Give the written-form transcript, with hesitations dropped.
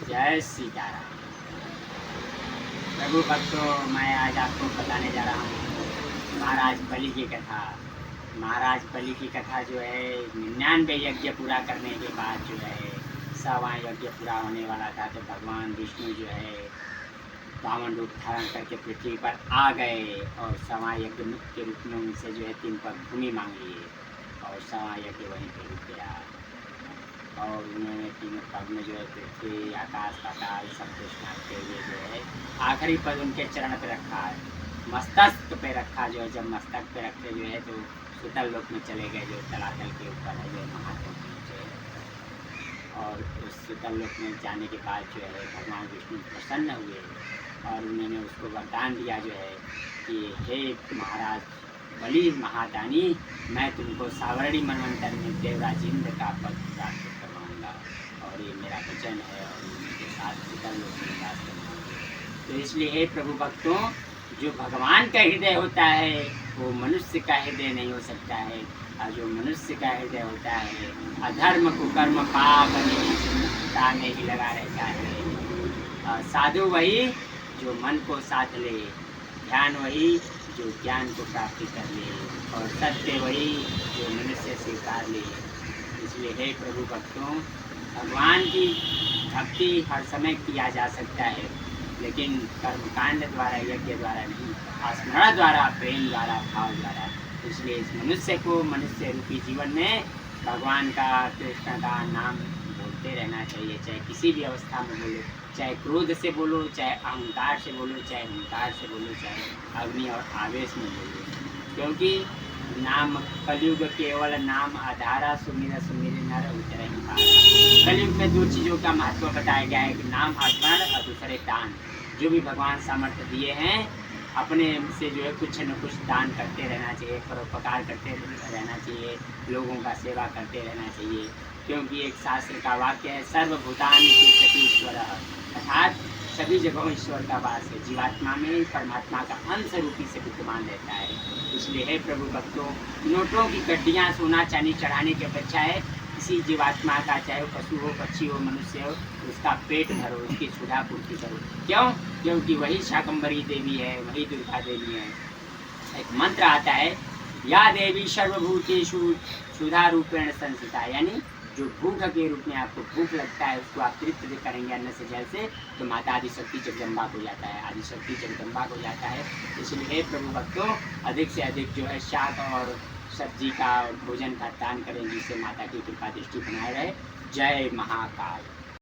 जय सीताराम। प्रभु भक्तों, मैं आज आपको बताने जा रहा हूँ महाराज बलि की कथा। महाराज बलि की कथा जो है 99 यज्ञ पूरा करने के बाद जो है 100वां यज्ञ पूरा होने वाला था, तो भगवान विष्णु जो है वामन रूप धारण करके पृथ्वी पर आ गए और 100वां यज्ञ के रूप में उनसे जो है 3 पग भूमि मांग लिए और 100वां यज्ञ वहीं पर रुक गया। और उन्होंने तीनों पग में जो है पृथ्वी, आकाश, पाताल सब कुछ नापते हुए जो है आखिरी पद उनके चरण पे रखा है, मस्तक पे रखा। जो है जब मस्तक पे रखते जो है तो सुतल लोक में चले गए, जो तलातल के ऊपर है, जो महादेव के नीचे। और उस सुतल लोक में जाने के बाद जो है भगवान विष्णु प्रसन्न हुए और उन्होंने उसको वरदान दिया जो है कि हे महाराज बलि महादानी, मैं तुमको सावरणी मनवंतर में देवराज इंद्र का पद प्राप्त करवाऊंगा। और ये मेरा वचन है और उनके साथ सुतल लोक में निवास करवाऊंगा। तो इसलिए हे प्रभु भक्तों, जो भगवान का हृदय होता है वो मनुष्य का हृदय नहीं हो सकता है। और जो मनुष्य का हृदय होता है अधर्म कुकर्म पाप में ही लगा रहता है। साधु वही जो मन को साध ले, ध्यान वही जो ज्ञान को प्राप्त कर ले, और सत्य वही जो मनुष्य स्वीकार ले। इसलिए हे प्रभु भक्तों, भगवान की भक्ति हर समय किया जा सकता है, लेकिन कर्मकांड द्वारा, यज्ञ द्वारा नहीं, स्मरण द्वारा, प्रेम द्वारा, भाव द्वारा। इसलिए इस मनुष्य को मनुष्य रूपी जीवन में भगवान का, कृष्ण का नाम बोलते रहना चाहिए, चाहे किसी भी अवस्था में बोलो, चाहे क्रोध से बोलो, चाहे अहंकार से बोलो, चाहे हुंकार से बोलो, चाहे अग्नि और आवेश में बोलो। क्योंकि नाम कलयुग केवल नाम आधारा, सुमिर सुमिर नर उतरहि पारा। कलयुग में 2 चीज़ों का महत्व बताया गया है कि नाम स्मरण और दूसरे दान। जो भी भगवान सामर्थ्य दिए हैं अपने से जो है कुछ न कुछ दान करते रहना चाहिए, परोपकार करते रहना चाहिए, लोगों का सेवा करते रहना चाहिए। क्योंकि एक शास्त्र का वाक्य है, सर्वभूतानि तिष्ठति ईश्वरः, अर्थात सभी जगहों ईश्वर का वास है। जीवात्मा में परमात्मा का अंश रूपी से विद्यमान रहता है। इसलिए हे प्रभु भक्तों, नोटों की गड्डियाँ सोना चांदी चढ़ाने की अपेक्षा है किसी जीवात्मा का, चाहे वो पशु हो, पक्षी हो, मनुष्य हो, उसका पेट भरो, उसकी क्षुधा पूर्ति करो। क्यों? क्योंकि वही शाकंभरी देवी है, वही दुर्गा देवी है। एक मंत्र आता है, या देवी सर्वभूतेषु क्षुधा रूपेण संस्थिता, यानी जो भूख के रूप में आपको भूख लगता है उसको आप तृप्त करेंगे अन्न से, जल से, तो माता आदिशक्ति जगदम्बा हो जाता है, आदिशक्ति जगदम्बा हो जाता है। इसलिए हे प्रभु भक्तों, अधिक से अधिक जो है शाक और सब्जी का भोजन का दान करें, जिससे माता की कृपा दृष्टि बनाए रहे। जय महाकाल।